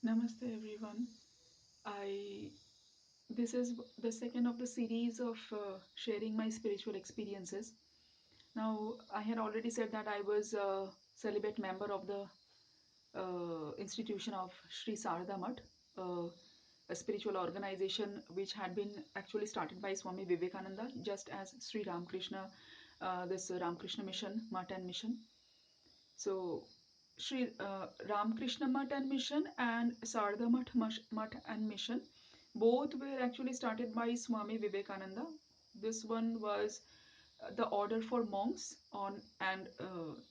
Namaste everyone. I This is the second of the series of sharing my spiritual experiences. Now, I had already said that I was a celibate member of the institution of Sri Sarada Math, a spiritual organization which had been actually started by Swami Vivekananda, just as Sri Ramakrishna, this Ramakrishna Mission, Math and Mission. So, Sri Ramakrishna Math and Mission and Sarada Math and Mission both were actually started by Swami Vivekananda. This one was the order for monks on, and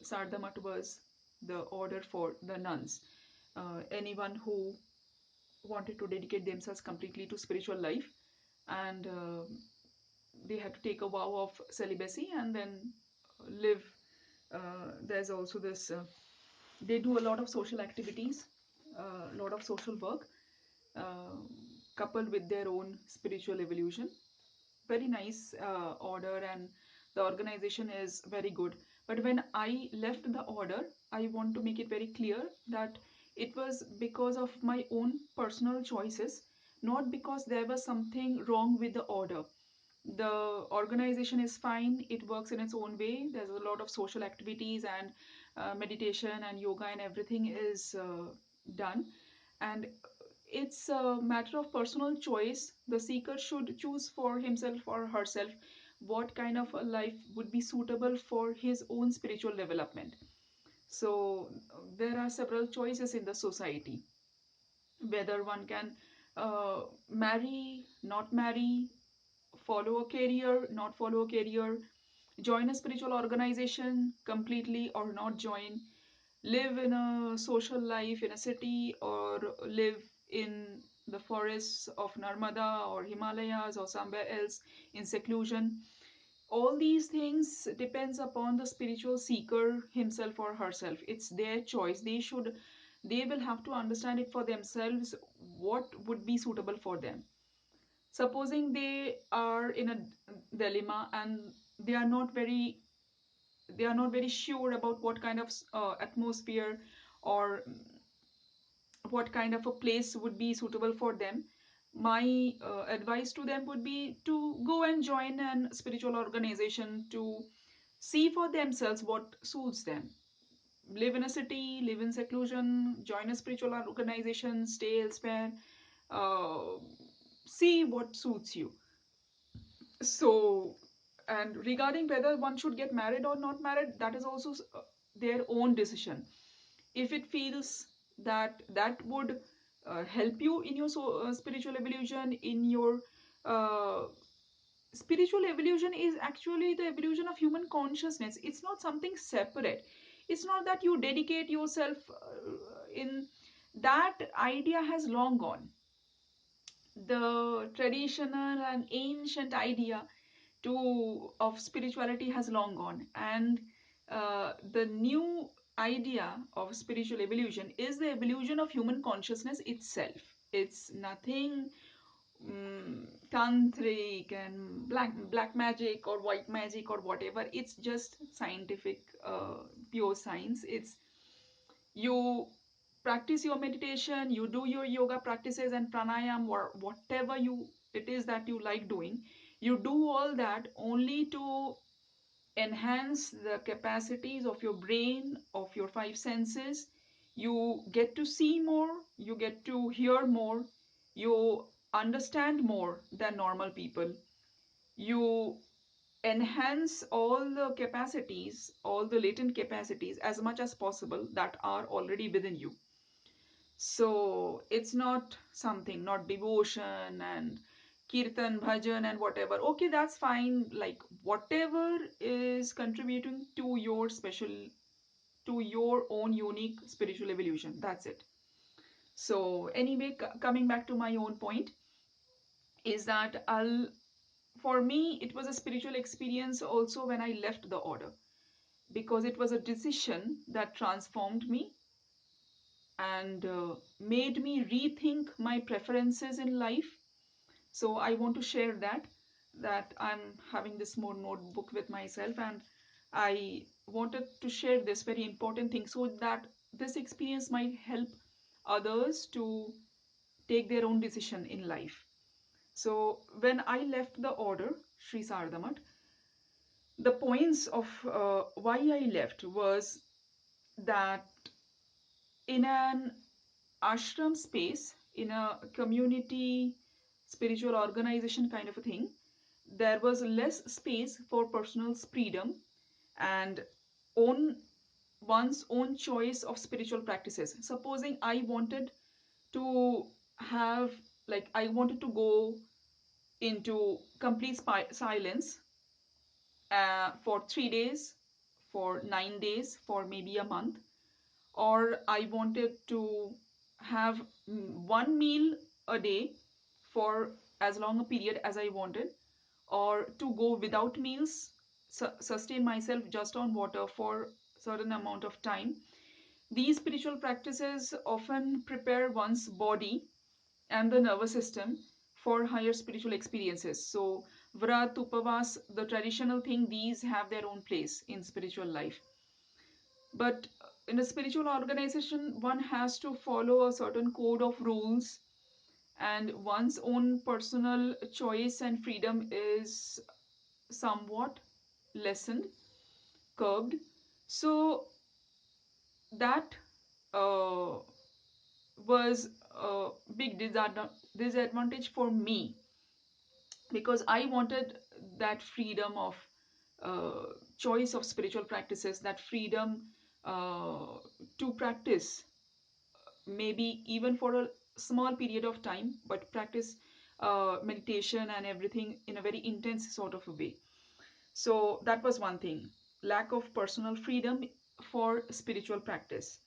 Sarada Math was the order for the nuns. Anyone who wanted to dedicate themselves completely to spiritual life, and they had to take a vow of celibacy and then live. There's also this they do a lot of social activities, a lot of social work, uh, coupled with their own spiritual evolution. Very nice order, and the organization is very good. But when I left the order, I want to make it very clear that it was because of my own personal choices, not because there was something wrong with the order. The organization is fine, it works in its own way. There's a lot of social activities, and meditation and yoga and everything is done, and it's a matter of personal choice. The seeker should choose for himself or herself what kind of a life would be suitable for his own spiritual development. So there are several choices in the society, whether one can marry, not marry, follow a career, not follow a career, join a spiritual organization completely or not join, live in a social life in a city or live in the forests of Narmada or Himalayas or somewhere else in seclusion. All these things depends upon the spiritual seeker himself or herself. It's their choice. They will have to understand it for themselves, what would be suitable for them. Supposing they are in a dilemma and they are not very they are not very sure about what kind of atmosphere or what kind of a place would be suitable for them, my advice to them would be to go and join an spiritual organization to see for themselves what suits them. Live in a city, live in seclusion, join a spiritual organization, stay elsewhere, uh, see what suits you. So, and regarding whether one should get married or not married, that is also their own decision. If it feels that that would help you in your spiritual evolution, in your uh, spiritual evolution is actually the evolution of human consciousness. It's not something separate. It's not that you dedicate yourself in that idea has long gone. The traditional and ancient idea to of spirituality has long gone, and the new idea of spiritual evolution is the evolution of human consciousness itself. It's nothing tantric and black magic or white magic or whatever. It's just scientific, pure science. It's you practice your meditation, you do your yoga practices and pranayam or whatever it is that you like doing. You do all that only to enhance the capacities of your brain, of your five senses. You get to see more, you get to hear more, you understand more than normal people. You enhance all the capacities, all the latent capacities as much as possible that are already within you. So it's not something, not devotion and kirtan, bhajan, and whatever. Okay, that's fine. Like whatever is contributing to your to your own unique spiritual evolution. That's it. So anyway, coming back to my own point, is that for me, it was a spiritual experience also when I left the order, because it was a decision that transformed me and made me rethink my preferences in life. So I want to share that I'm having this more notebook with myself, and I wanted to share this very important thing so that this experience might help others to take their own decision in life. So when I left the order, Sri Sarada Math, the points of why I left was that in an ashram space, in a community spiritual organization kind of a thing, there was less space for personal freedom and own one's own choice of spiritual practices. Supposing I wanted to have, like, I wanted to go into complete silence for 3 days, for 9 days, for maybe a month, or I wanted to have one meal a day for as long a period as I wanted, or to go without meals, sustain myself just on water for certain amount of time. These spiritual practices often prepare one's body and the nervous system for higher spiritual experiences. So, Vrat, Upavas, the traditional thing, these have their own place in spiritual life. But in a spiritual organization, one has to follow a certain code of rules, and one's own personal choice and freedom is somewhat lessened, curbed. So, that uh, was a big disadvantage for me, because I wanted that freedom of choice of spiritual practices, that freedom uh, to practice maybe even for a small period of time, but practice meditation and everything in a very intense sort of a way. So that was one thing, lack of personal freedom for spiritual practice.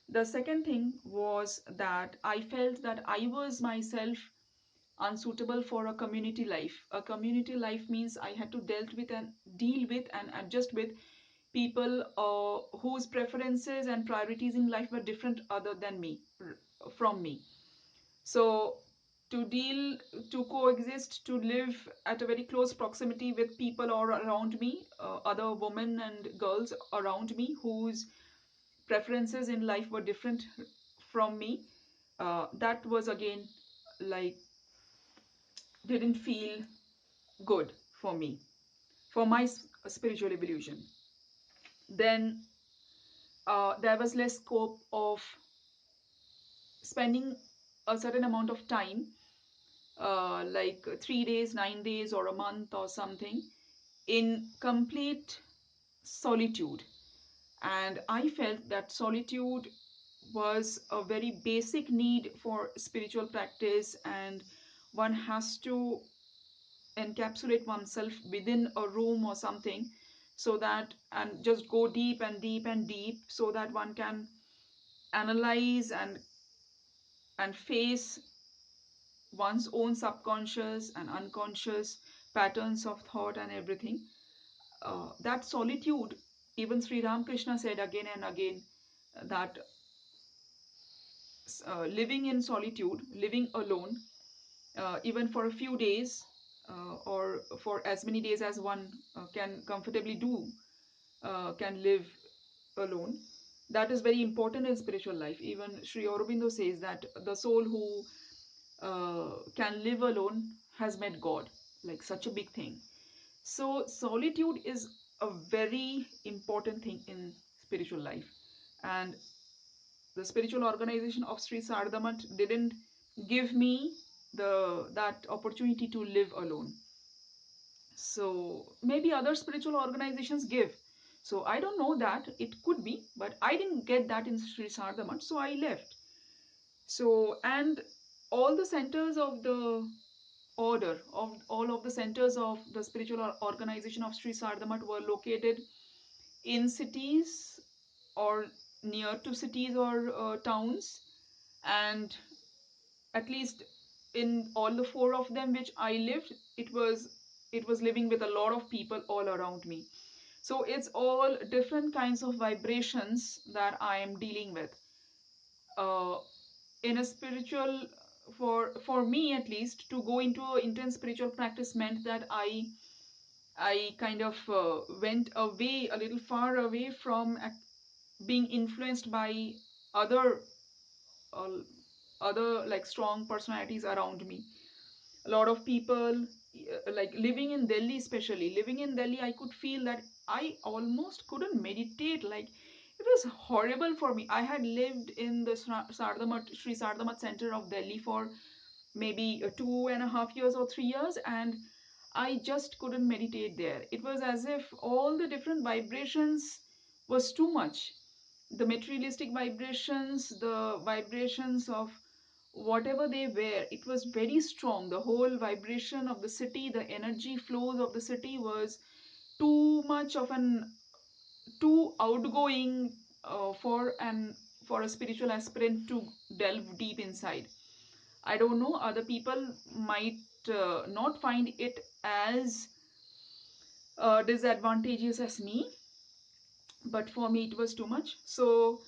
The second thing was that I felt that I was myself unsuitable for a community life. A community life means I had to deal with and adjust with people whose preferences and priorities in life were different other than me, from me. So to deal, to coexist, to live at a very close proximity with people all around me, other women and girls around me whose preferences in life were different from me, that was again like didn't feel good for me, for my spiritual evolution. Then there was less scope of spending a certain amount of time, like 3 days, 9 days, or a month or something, in complete solitude. And I felt that solitude was a very basic need for spiritual practice, and one has to encapsulate oneself within a room or something, so that, and just go deep and deep and deep, so that one can analyze and face one's own subconscious and unconscious patterns of thought and everything. That solitude, even Sri Ramakrishna said again and again that living in solitude, living alone, even for a few days, or for as many days as one can comfortably do, can live alone. That is very important in spiritual life. Even Sri Aurobindo says that the soul who can live alone has met God, like such a big thing. So, solitude is a very important thing in spiritual life. And the spiritual organization of Sri Sarada Math didn't give me that opportunity to live alone. So maybe other spiritual organizations give. So I don't know that. It could be, but I didn't get that in Sri Sarada Math, so I left. So, and all the centers of the order, of all of the centers of the spiritual organization of Sri Sarada Math were located in cities or near to cities or towns, and at least in all the four of them which I lived, it was living with a lot of people all around me. So it's all different kinds of vibrations that I am dealing with. Uh, in a spiritual, for me at least, to go into an intense spiritual practice meant that I kind of went away, a little far away from being influenced by other other like strong personalities around me. A lot of people, like living in Delhi, especially living in Delhi, I could feel that I almost couldn't meditate. Like it was horrible for me. I had lived in the Sri Sarada Math center of Delhi for maybe 2.5 years or 3 years, and I just couldn't meditate there. It was as if all the different vibrations was too much. The materialistic vibrations, the vibrations of whatever they were, it was very strong. The whole vibration of the city, the energy flows of the city was too much of an too outgoing for a spiritual aspirant to delve deep inside. I don't know, other people might not find it as disadvantageous as me, but for me it was too much. So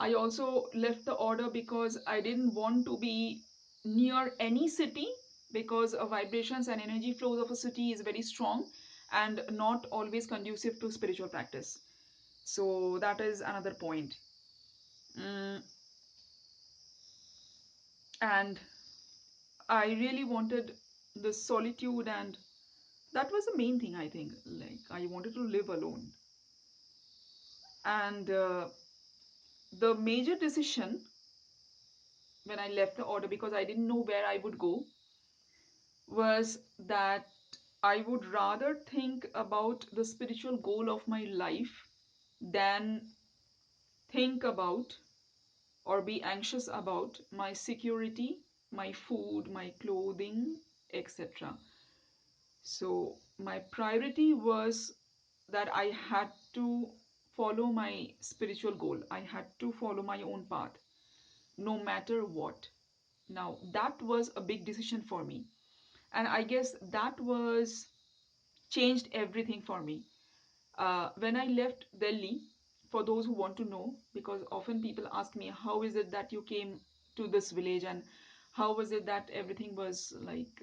I also left the order because I didn't want to be near any city, because vibrations and energy flows of a city is very strong and not always conducive to spiritual practice. So that is another point. Mm, and I really wanted the solitude, and that was the main thing, I think. Like, I wanted to live alone. And the major decision when I left the order, because I didn't know where I would go, was that I would rather think about the spiritual goal of my life than think about or be anxious about my security, my food, my clothing, etc. So, my priority was that I had to follow my spiritual goal. I had to follow my own path, no matter what. Now, that was a big decision for me. And I guess that was changed everything for me. When I left Delhi, for those who want to know, because often people ask me, how is it that you came to this village, and how was it that everything was like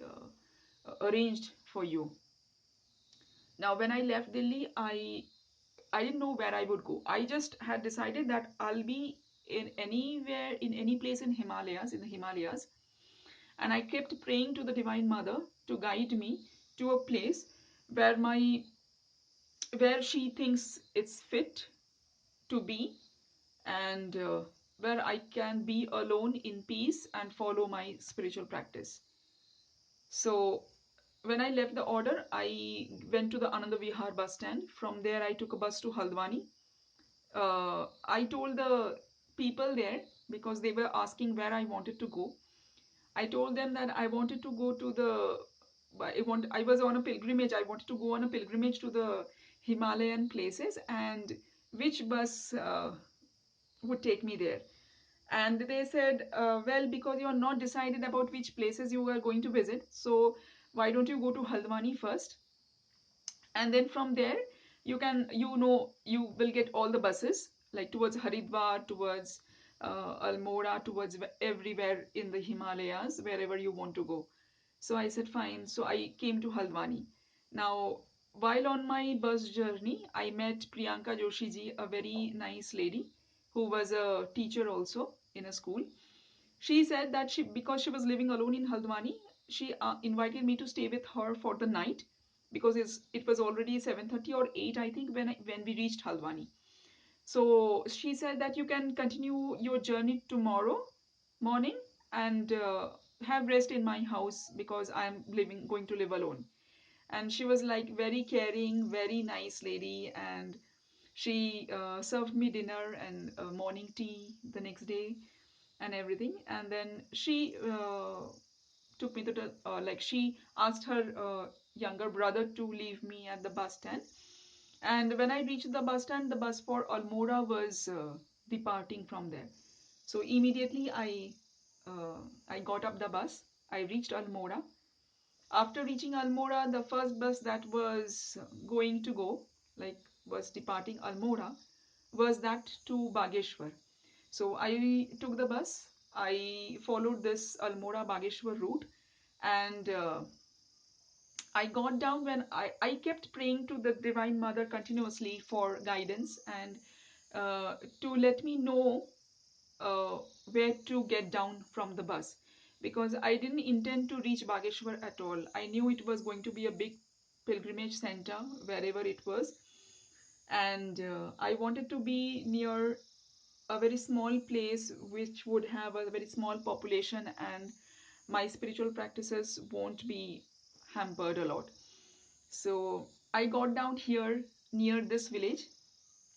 arranged for you? Now, when I left Delhi, I didn't know where I would go. I just had decided that I'll be in anywhere, in any place in Himalayas, in the Himalayas, and I kept praying to the Divine Mother to guide me to a place where my where she thinks it's fit to be, and where I can be alone in peace and follow my spiritual practice. So when I left the order, I went to the Ananda Vihar bus stand. From there, I took a bus to Haldwani. I told the people there, because they were asking where I wanted to go. I told them that I wanted to go to the I was on a pilgrimage. I wanted to go on a pilgrimage to the Himalayan places, and which bus would take me there. And they said, well, because you are not decided about which places you are going to visit, so why don't you go to Haldwani first, and then from there you will get all the buses like towards Haridwar, towards Almora, towards everywhere in the Himalayas, wherever you want to go. So I said fine. So I came to Haldwani. Now, while on my bus journey, I met Priyanka Joshi ji, a very nice lady who was a teacher also in a school. She said that because she was living alone in Haldwani, she invited me to stay with her for the night, because it was already 7:30 or 8, I think, when we reached Haldwani. So she said that you can continue your journey tomorrow morning and have rest in my house, because I'm going to live alone. And she was like very caring, very nice lady, and she served me dinner and morning tea the next day and everything. And then she took me to the like she asked her younger brother to leave me at the bus stand. And when I reached the bus stand, the bus for Almora was departing from there. So immediately I got up the bus. I reached Almora. After reaching Almora, the first bus that was going to go, like was departing Almora, was that to Bageshwar. So I took the bus. I followed this Almora Bageshwar route, and I got down when I kept praying to the Divine Mother continuously for guidance and to let me know uh, where to get down from the bus, because I didn't intend to reach Bageshwar at all. I knew it was going to be a big pilgrimage center wherever it was, and I wanted to be near a very small place which would have a very small population, and my spiritual practices won't be hampered a lot. So I got down here near this village.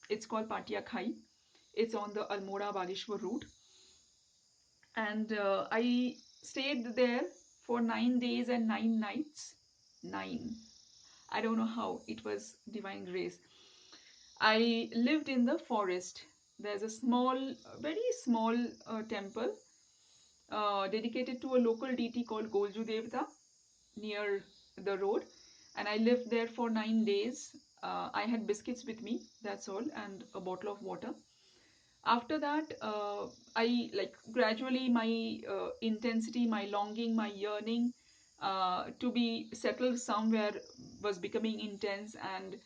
It's called Patiya. It's on the Almora Bageshwar route, and I stayed there for 9 days and 9 nights. Nine. I don't know how. It was divine grace. I lived in the forest. There's a small, very small temple dedicated to a local deity called Golju Devta near the road, and I lived there for 9 days. I had biscuits with me, that's all, and a bottle of water. After that, I like gradually my intensity, my longing, my yearning to be settled somewhere was becoming intense, and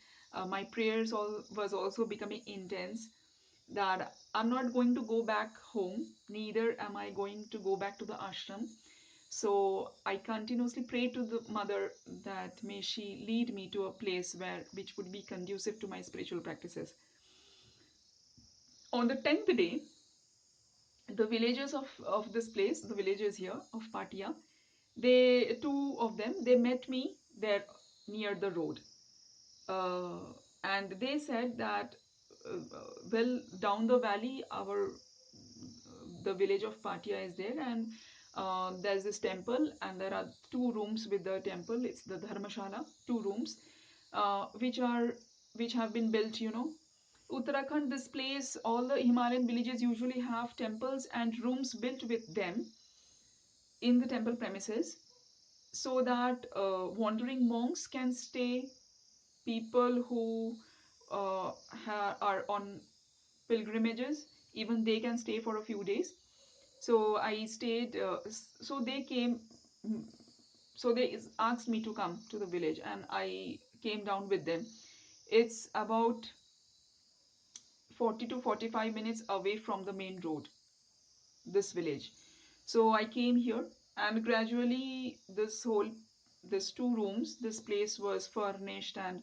my prayers all was also becoming intense, that I'm not going to go back home, neither am I going to go back to the ashram. So I continuously pray to the mother that may she lead me to a place where which would be conducive to my spiritual practices. On the 10th day, the villagers of this place, the villagers here of Patiya, two of them, they met me there near the road. And they said that, well, down the valley, the village of Patiya is there, and there's this temple, and there are two rooms with the temple. It's the Dharmashala, two rooms, which have been built, Uttarakhand, this place, all the Himalayan villages usually have temples and rooms built with them in the temple premises, so that wandering monks can stay, people who are on pilgrimages, even they can stay for a few days. So I stayed, so they came, so they asked me to come to the village, and I came down with them. It's about 40 to 45 minutes away from the main road, this village. So I came here, and gradually this two rooms, this place was furnished, and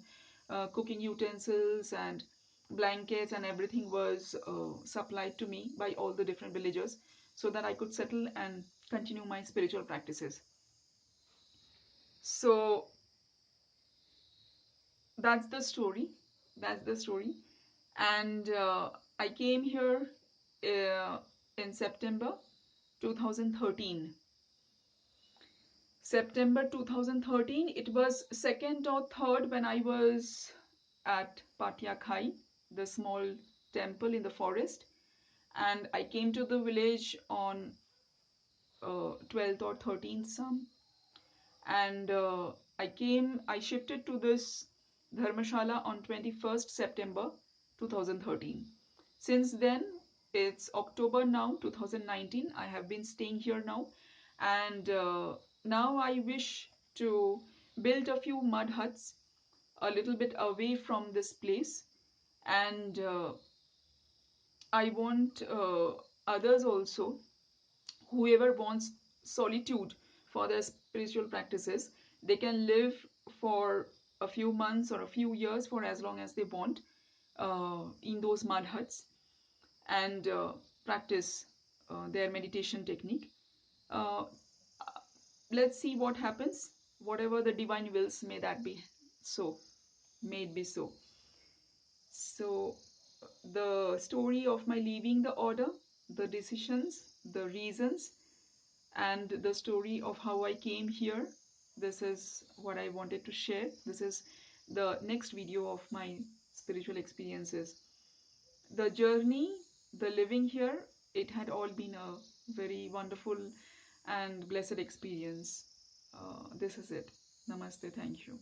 cooking utensils and blankets and everything was supplied to me by all the different villagers, so that I could settle and continue my spiritual practices. So that's the story. That's the story. And I came here in September 2013. September 2013, it was second or third when I was at Patiya, the small temple in the forest, and I came to the village on 12th or 13th some, and I shifted to this Dharmashala on 21st September 2013. Since then, it's October now, 2019. I have been staying here now, and now I wish to build a few mud huts a little bit away from this place, and I want others also, whoever wants solitude for their spiritual practices, they can live for a few months or a few years, for as long as they want, in those mud huts, and practice their meditation technique. Uh, let's see what happens. Whatever the divine wills, may that be so. May it be so. So, the story of my leaving the order, the decisions, the reasons, and the story of how I came here. This is what I wanted to share. This is the next video of my spiritual experiences. The journey, the living here, it had all been a very wonderful and blessed experience. This is it. Namaste. Thank you.